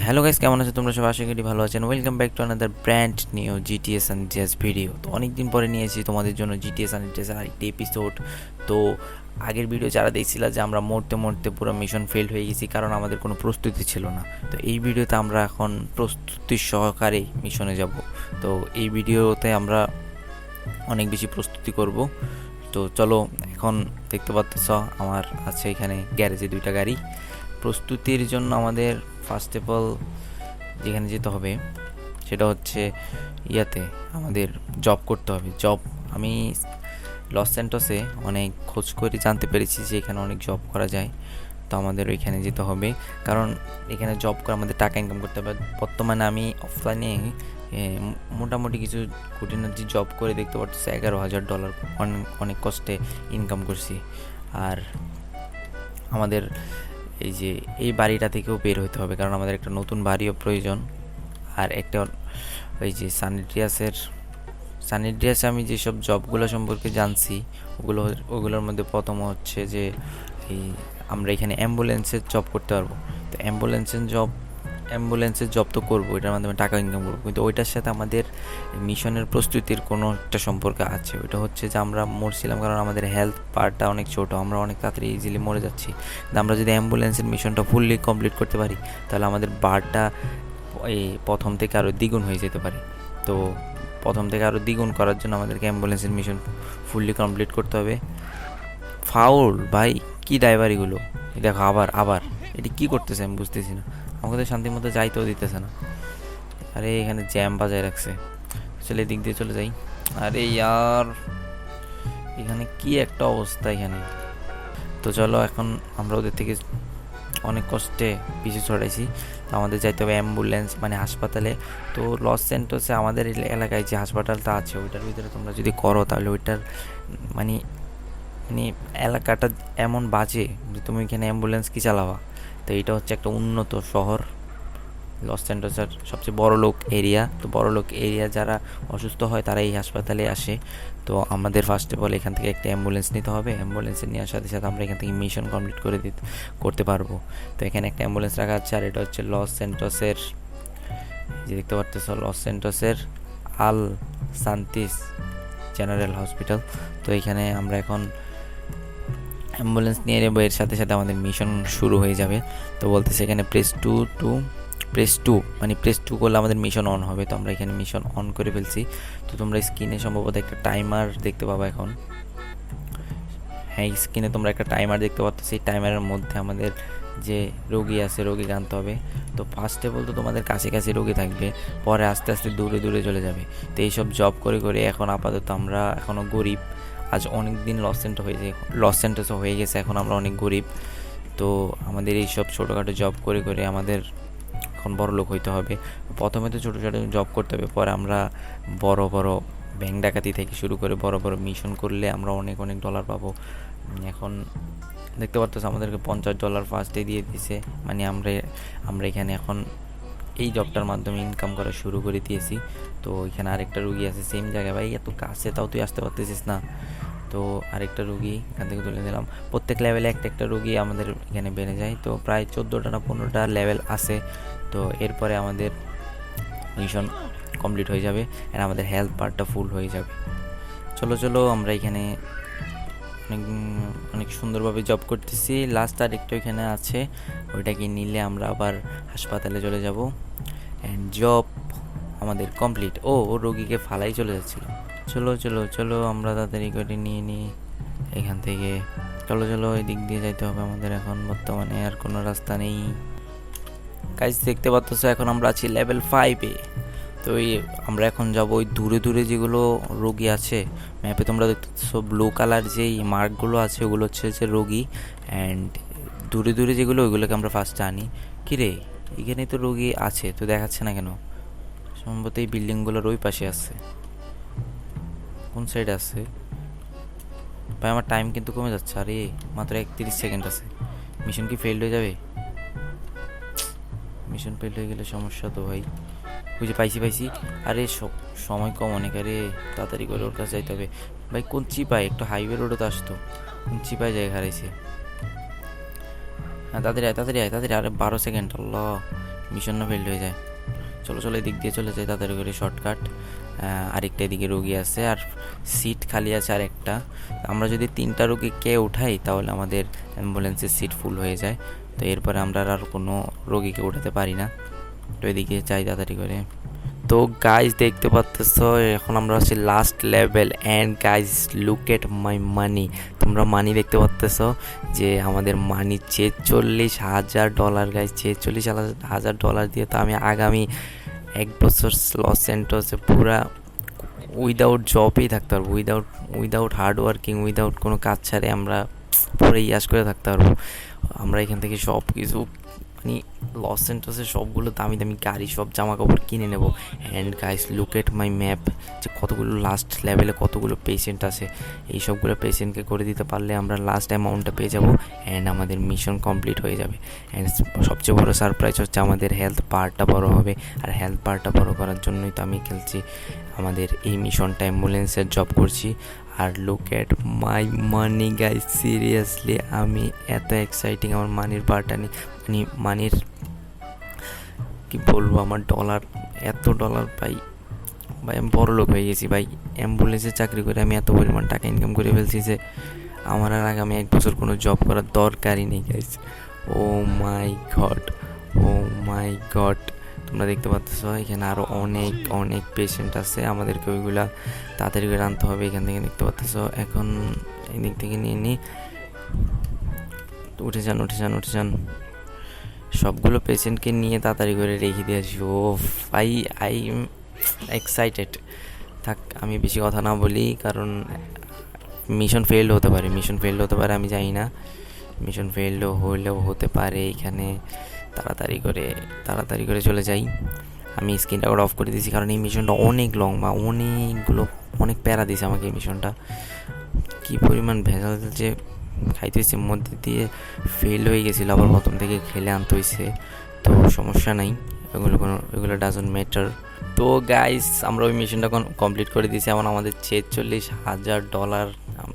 Hello guys, কেমন আছো তোমরা? সব আশা করি ভালো আছেন। Welcome back to another brand new GTS San Andreas video. তো অনেকদিন পরে নিয়েছি তোমাদের জন্য জিটিএস সান এন্ড্রিয়াস আরেকটি এপিসোড। তো আগের ভিডিও যারা দেখছিল যে আমরা মরতে মরতে পুরো মিশন ফেল হয়ে গেছি, কারণ আমাদের কোনো প্রস্তুতি ছিল না। তো এই ভিডিওতে আমরা এখন প্রস্তুতি সহকারে মিশনে যাব। তো এই ভিডিওতে আমরা অনেক বেশি প্রস্তুতি করব। তো চলো, এখন দেখতে পাচ্ছ আমার আছে এখানে গ্যারেজে দুইটা গাড়ি। প্রস্তুতির জন্য আমাদের ফার্স্ট অফ অল যেখানে যেতে হবে সেটা হচ্ছে ইয়াতে আমাদের জব করতে হবে। জব আমি লস স্যান্টোসে অনেক খোঁজ করে জানতে পেরেছি যে এখানে অনেক জব করা যায়। তো আমাদের ওইখানে যেতে হবে, কারণ এখানে জব করে আমাদের টাকা ইনকাম করতে হবে। বর্তমানে আমি অফলাইনে মোটামুটি কিছু খুঁটিনাটি জব করে দেখতে পাচ্ছি $11,000 অনেক কষ্টে ইনকাম করছি। আর আমাদের এই যে এই বাড়িটা থেকেও বের হতে হবে, কারণ আমাদের একটা নতুন বাড়িও প্রয়োজন। আর একটা ওই যে সানিড্রিয়াসে আমি যেসব জবগুলো সম্পর্কে জানছি ওগুলোর মধ্যে প্রথম হচ্ছে যে এই আমরা এখানে অ্যাম্বুলেন্সের জব করতে পারবো। তো অ্যাম্বুলেন্সের জব তো করবো, এটার মাধ্যমে টাকা ইনকাম করবো, কিন্তু ওইটার সাথে আমাদের মিশনের প্রস্তুতির কোনো একটা সম্পর্ক আছে। ওইটা হচ্ছে যে আমরা মরছিলাম কারণ আমাদের হেলথ পার্টটা অনেক ছোটো, আমরা অনেক তাড়াতাড়ি ইজিলি মরে যাচ্ছি। কিন্তু আমরা যদি অ্যাম্বুলেন্সের মিশনটা ফুললি কমপ্লিট করতে পারি তাহলে আমাদের বারটা এই প্রথম থেকে আরও দ্বিগুণ হয়ে যেতে পারে। তো প্রথম থেকে আরও দ্বিগুণ করার জন্য আমাদেরকে অ্যাম্বুলেন্সের মিশন ফুললি কমপ্লিট করতে হবে। ফাউল ভাই, কি ড্রাইভারিগুলো! দেখো আবার এটি কী করতেছে আমি বুঝতেছি না। আমাকে তো শান্তির মতো যাইতেও দিতেছে না। আরে এখানে জ্যাম বাজায় রাখছে। চলে এদিক দিয়ে চলে যাই। আরে ইয়ার, এখানে কি একটা অবস্থা এখানে। তো চলো, এখন আমরা ওদের থেকে অনেক কষ্টে পিছু ছড়াইছি। তো আমাদের যাইতে হবে অ্যাম্বুলেন্স মানে হাসপাতালে। তো লস স্যান্টোসে আমাদের এলাকায় যে হাসপাতালটা আছে ওইটার ভিতরে তোমরা যদি করো তাহলে ওইটার মানে মানে এলাকাটা এমন বাজে যে তুমি এখানে অ্যাম্বুলেন্স কি চালাবা। তো এইটা হচ্ছে একটা উন্নত শহর, লস স্যান্টোসের সবচেয়ে বড় লোক এরিয়া। তো বড় লোক এরিয়া যারা অসুস্থ হয় তারা এই হাসপাতালে আসে। তো আমাদের ফার্স্ট অফ অল এখান থেকে একটা অ্যাম্বুলেন্স নিতে হবে। অ্যাম্বুলেন্সে নেওয়ার সাথে সাথে আমরা এখান থেকে মিশন কমপ্লিট করতে পারবো। তো এখানে একটা অ্যাম্বুলেন্স রাখা আছে, আর এটা হচ্ছে লস স্যান্টোসের, যে দেখতে পারতেছ লস স্যান্টোসের আল সান্তিস জেনারেল হসপিটাল। তো এখানে আমরা এখন অ্যাম্বুলেন্স নিয়ে নেবো, এর সাথে সাথে আমাদের মিশন শুরু হয়ে যাবে। তো বলতেছে এখানে প্রেস টু মানে প্রেস টু করলে আমাদের মিশন অন হবে। তো আমরা এখানে মিশন অন করে ফেলছি। তো তোমরা স্ক্রিনে সম্ভবত একটা টাইমার দেখতে পাবা এখন। হ্যাঁ, স্ক্রিনে তোমরা একটা টাইমার দেখতে পাচ্ছ। সেই টাইমারের মধ্যে আমাদের যে রোগী আছে রোগীকে আনতে হবে। তো ফার্স্টে বলতো তোমাদের কাছে রোগী থাকবে, পরে আস্তে আস্তে দূরে দূরে চলে যাবে। তো এইসব জব করে করে এখন আপাতত আমরা এখনও গরিব। আজ অনেক দিন লস সেন্টোসে হয়ে গেছে, এখন আমরা অনেক গরিব। তো আমাদের এইসব ছোটোখাটো জব করে করে আমাদের এখন বড় লোক হইতে হবে। প্রথমে তো ছোটো ছোটো জব করতে হবে, পরে আমরা বড় বড় ব্যাংক ডাকাতি থেকে শুরু করে বড় বড় মিশন করলে আমরা অনেক অনেক ডলার পাবো। এখন দেখতে পারতো আমাদেরকে $50 ফার্স্টে দিয়ে দিছে, মানে আমরা এখানে এখন এই জবটার মাধ্যমে ইনকাম করা শুরু করে দিয়েছি। তো এখানে আরেকটা রুগী আছে সেম জায়গায়। ভাই এত কাছে তাও তুই আসতে পারতেছিস না। তো আরেকটা রুগী এখান থেকে তুলে দিলাম। প্রত্যেক লেভেলে একটা রুগী আমাদের এখানে বেড়ে যায়। তো প্রায় 14টা না 15টা লেভেল আছে। তো এরপরে আমাদের মিশন কমপ্লিট হয়ে যাবে আর আমাদের হেলথ পার্টটা ফুল হয়ে যাবে। চলো আমরা এখানে অনেক সুন্দরভাবে জব করতেছি। লাস্ট আর একটা ওইখানে আছে, ওইটাকে নিলে আমরা আবার হাসপাতালে চলে যাব। অ্যান্ড জব আমাদের কমপ্লিট। ও রোগীকে ফালাই চলে যাচ্ছিল। চলো আমরা তাড়াতাড়ি করে নিয়ে নিই এখান থেকে। চলো এই দিক দিয়ে যাইতে হবে আমাদের। এখন বর্তমানে আর কোনো রাস্তা নেই। গাইস দেখতে পাচ্ছ এখন আমরা আছি লেভেল 5-এ। তো আমরা এখন যাবো ওই দূরে দূরে যেগুলো রোগী আছে ম্যাপে তোমরা দেখতেছো ব্লু কালার যেই মার্কগুলো আছে ওগুলো হচ্ছে যে রোগী। অ্যান্ড দূরে দূরে যেগুলো ওইগুলোকে আমরা ফার্স্টে আনি। কিরে, এখানেই তো রোগী আছে, তো দেখাচ্ছে না কেন? সম্ভবত এই বিল্ডিংগুলোর ওই পাশে আছে। কোন সাইডে আছে ভাই? আমার টাইম কিন্তু কমে যাচ্ছে। আরে মাত্র 31 সেকেন্ড আছে। মিশন কি ফেল হয়ে যাবে? মিশন ফেল হয়ে গেলে সমস্যা তো ভাই। বুঝে পাইছি। আরে সময় কম অনেক। আরে তাড়াতাড়ি করে ওর কাছে যাইতে হবে। ভাই কোন চিপায়? একটু হাইওয়ে রোডে তো আসতো, কোন চিপায় জায়গা হারাইছে। হ্যাঁ তাড়াতাড়ি আয়। আরে 12 সেকেন্ড। আল্লাহ, মিশন না ফেল্ড হয়ে যায়। চলো চলো এদিক দিয়ে চলে যাই তাড়াতাড়ি করে, শর্টকাট। আরেকটা এদিকে রোগী আছে আর সিট খালি আছে আর একটা। আমরা যদি 3টা রোগীকে উঠাই তাহলে আমাদের অ্যাম্বুলেন্সের সিট ফুল হয়ে যায়। তো এরপরে আমরা আর কোনো রোগীকে উঠাতে পারি না। তো এদিকে যাই তাড়াতাড়ি করে। তো গাইজ দেখতে পাচ্তেছো এখন আমরা আছি last level. And guys look at my money. তোমরা মানি দেখতে পাচ্তেছো যে আমাদের মানি $46,000 গাইজ। $46,000 দিয়ে তো আমি আগামী 1 বছর লস স্যান্টোসে পুরা উইদাউট জবেই থাকতে পারবো, উইদাউট হার্ড ওয়ার্কিং, উইদাউট কোনো কাজ ছাড়ে আমরা পুরো ইয়াস করে থাকতে পারবো। আমরা এখান থেকে সব কিছু মানে লস সেন্টার্সের সবগুলো দামি দামি গাড়ি, সব জামা কাপড় কিনে নেব। And guys look at my map, যে কতগুলো লাস্ট লেভেলে কতগুলো পেশেন্ট আছে। এই সবগুলো পেশেন্টকে করে দিতে পারলে আমরা লাস্ট অ্যামাউন্টটা পেয়ে যাব অ্যান্ড আমাদের মিশন কমপ্লিট হয়ে যাবে। অ্যান্ড সবচেয়ে বড় সারপ্রাইজ হচ্ছে আমাদের হেলথ পার্টটা বড় হবে। আর হেলথ পার্টটা বড় করার জন্যই তো আমি খেলছি আমাদের এই মিশনটা, অ্যাম্বুলেন্সের জব করছি। আর look at my money guys, seriously আমি এত এক্সাইটিং আমার মানির পার্টটা নিয়ে, মানে মানির কি বলবো, আমার ডলার, এত ডলার পাই ভাই, আমি বড় লোক হয়ে গেছি ভাই। অ্যাম্বুলেন্সে চাকরি করে আমি এত পরিমাণ টাকা ইনকাম করে ফেলছি যে আমার আর আগামী 1 বছর কোনো জব করার দরকারই নেই গাইস। ও মাই গড, ও মাই গড। তোমরা দেখতে পাচ্ছ এখানে আরও অনেক অনেক পেশেন্ট আছে, আমাদেরকে ওইগুলা তাড়াতাড়ি করে আনতে হবে এখান থেকে। দেখতে পাচ্ছ এখন এই দিক থেকে নিয়ে নিই। উঠে যান উঠে যান উঠে যান, সবগুলো পেশেন্টকে নিয়ে তাড়াতাড়ি করে রেখে দিয়ে আসি। ও আই এম এক্সাইটেড। থাক আমি বেশি কথা না বলি, কারণ মিশন ফেলড হতে পারে, আমি জানি না। মিশন ফেলড হলেও হতে পারে। এখানে তাড়াতাড়ি করে চলে যাই। আমি স্ক্রিনটা ওটা অফ করে দিয়েছি কারণ এই মিশনটা অনেক লং বা অনেক প্যারা দিয়েছে আমাকে এই মিশনটা। কী পরিমাণ ভেজাল যে খাইতে হয়েছে, মধ্যে দিয়ে ফেল হয়ে গেছিলো, আবার প্রথম থেকে খেলে আনতে হয়েছে। তো সমস্যা নাই, ওগুলো ডাজন্ট ম্যাটার। তো গাইস আমরা ওই মিশনটা কমপ্লিট করে দিয়েছি। এখন আমাদের $46,000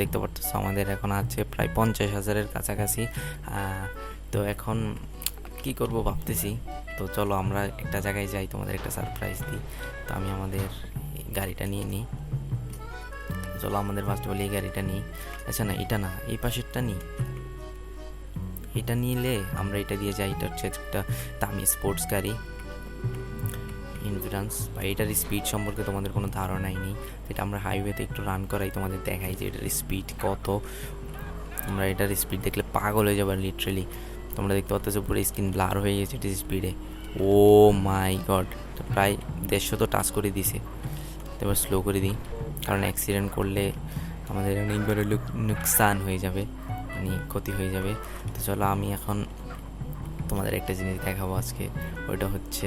দেখতে পারতেছো, আমাদের এখন আছে প্রায় 50,000-এর কাছাকাছি। তো এখন কি করব ভাবতেছি। তো চলো আমরা একটা জায়গায় যাই, তোমাদের একটা সারপ্রাইজ দিই। তো আমি আমাদের গাড়িটা নিয়ে নিই। চলো আমাদের ফার্স্ট অফ অল এই গাড়িটা নিই। আচ্ছা না, এটা না, এই পাশেরটা নিই। এটা নিলে আমরা এটা দিয়ে যাই। এটা হচ্ছে একটা দামি স্পোর্টস গাড়ি, ইনফিডেন্স। বা এটার স্পিড সম্পর্কে তোমাদের কোনো ধারণাই নেই। এটা আমরা হাইওয়েতে একটু রান করাই, তোমাদের দেখাই যে এটার স্পিড কত। তোমরা এটার স্পিড দেখলে পাগল হয়ে যাবে লিটারেলি। তোমরা দেখতে পাচ্ছ পুরো স্ক্রিন ব্লার হয়ে গেছে এটার স্পিডে। ও মাই গড, তো প্রায় 150 তো টাচ করে দিছে। এবার স্লো করে দিই, কারণ অ্যাক্সিডেন্ট করলে আমাদের অনেকবারে নুকসান হয়ে যাবে, মানে ক্ষতি হয়ে যাবে। তো চলো আমি এখন তোমাদের একটা জিনিস দেখাবো আজকে। ওইটা হচ্ছে,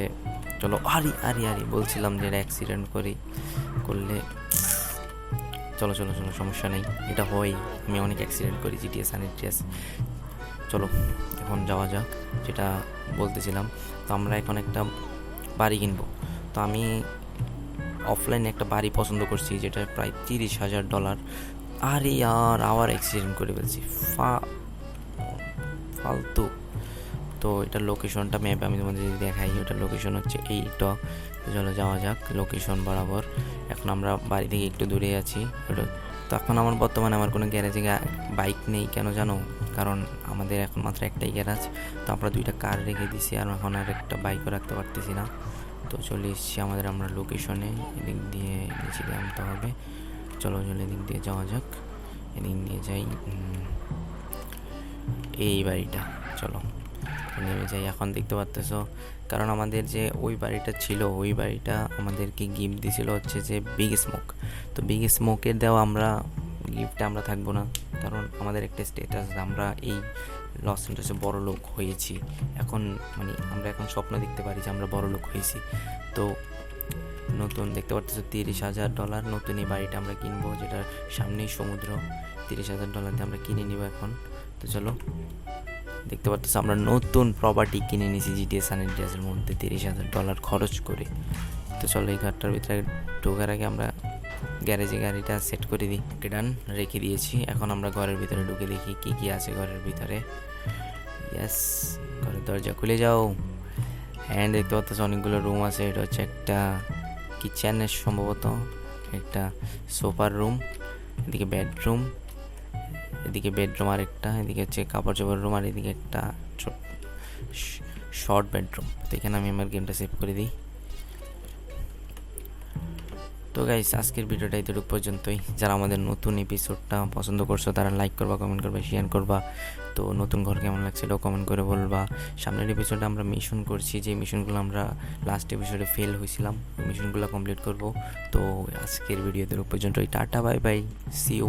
চলো আরে আরে আরে বলছিলাম যে এটা অ্যাক্সিডেন্ট করলে চলো চলো চলো, সমস্যা নেই, এটা হয়। আমি অনেক অ্যাক্সিডেন্ট করি জিটিএস সান এন্ড্রিয়াস। চলো এখন যাওয়া যাক, যেটা বলতেছিলাম। তো আমরা এখন একটা বাড়ি কিনবো। তো আমি অফলাইনে একটা বাড়ি পছন্দ করছি যেটা প্রায় $30,000। আরে আর আবার অ্যাক্সিডেন্ট করে ফেলছি, ফালতু। তো এটার লোকেশনটা ম্যাপে আমি তোমাদের যদি দেখাই, ওটার লোকেশন হচ্ছে এইটা। চলো যাওয়া যাক লোকেশন বরাবর। এখন আমরা বাড়ি থেকে একটু দূরে আছি। ওটা তো এখন বর্তমানে আমার কোনো গ্যারেজে বাইক নেই, কেন জানো? কারণ আমাদের এখন মাত্র একটাই গ্যারাজ। তো আমরা 2টা কার রেখে দিছি, আর এখন আর একটা বাইকও রাখতে পারতেছি না। তো চলে এসেছি আমরা লোকেশনে। এদিক দিয়ে নিচে নামতে হবে। চলো এদিক দিয়ে যাওয়া যাক, এদিক দিয়ে যাই। এই বাড়িটা, চলো নেমে যাই। এখন দেখতে পাচ্তেছো, কারণ আমাদের যে ওই বাড়িটা ছিল, ওই বাড়িটা আমাদেরকে গিফট দিয়েছিল হচ্ছে যে বিগ স্মোক। তো বিগ স্মোকের দেওয়া আমরা গিফটে আমরা থাকবো না, কারণ আমাদের একটা স্ট্যাটাস, আমরা এই লস অ্যাঞ্জেলেসে বড় লোক হয়েছি। এখন মানে আমরা এখন স্বপ্ন দেখতে পারি যে আমরা বড় লোক হয়েছি। তো নতুন দেখতে পাচ্তেছো $30,000 নতুন এই বাড়িটা আমরা কিনবো, যেটার সামনেই সমুদ্র। $30,000 দিয়ে আমরা কিনে নিব এখন। তো চলো দেখতে পাচ্ছ আমরা নতুন প্রপার্টি কিনে নিয়েছি জিটিএস সান এন্ড্রিয়াসের মধ্যে $30,000 খরচ করে। তো চলো এই ঘরটার ভিতরে ঢোকার আগে আমরা গ্যারেজে গাড়িটা সেট করে দিই। ডান রেখে দিয়েছি। এখন আমরা ঘরের ভিতরে ঢুকে দেখি কি আছে ঘরের ভিতরে। ইয়েস, ঘরের দরজা খুলে যাও। অ্যান্ড দেখতে পাচ্ছ অনেকগুলো রুম আছে। এটা হচ্ছে একটা কিচেনের সম্ভবত, একটা সোফার রুম, এদিকে বেডরুম, এদিকে বেডরুম আরেকটা, এদিকে হচ্ছে কাপড় চোপড় রুম, আর এদিকে একটা শর্ট বেডরুম। তো এখানে আমি আমার গেমটা সেভ করে দিই। তো গাইস, আজকের ভিডিওটা এতটুকু পর্যন্তই। যারা আমাদের নতুন এপিসোডটা পছন্দ করছো তারা লাইক করবা, কমেন্ট করবা, শেয়ার করবা। তো নতুন ঘর কেমন লাগছে এটাও কমেন্ট করে বলবা। সামনের এপিসোডে আমরা মিশন করছি, যে মিশনগুলো আমরা লাস্ট এপিসোডে ফেল হয়েছিলাম, ওই মিশনগুলো কমপ্লিট করব। তো আজকের ভিডিও এতটুকু পর্যন্তই। Tata, bye bye, see you.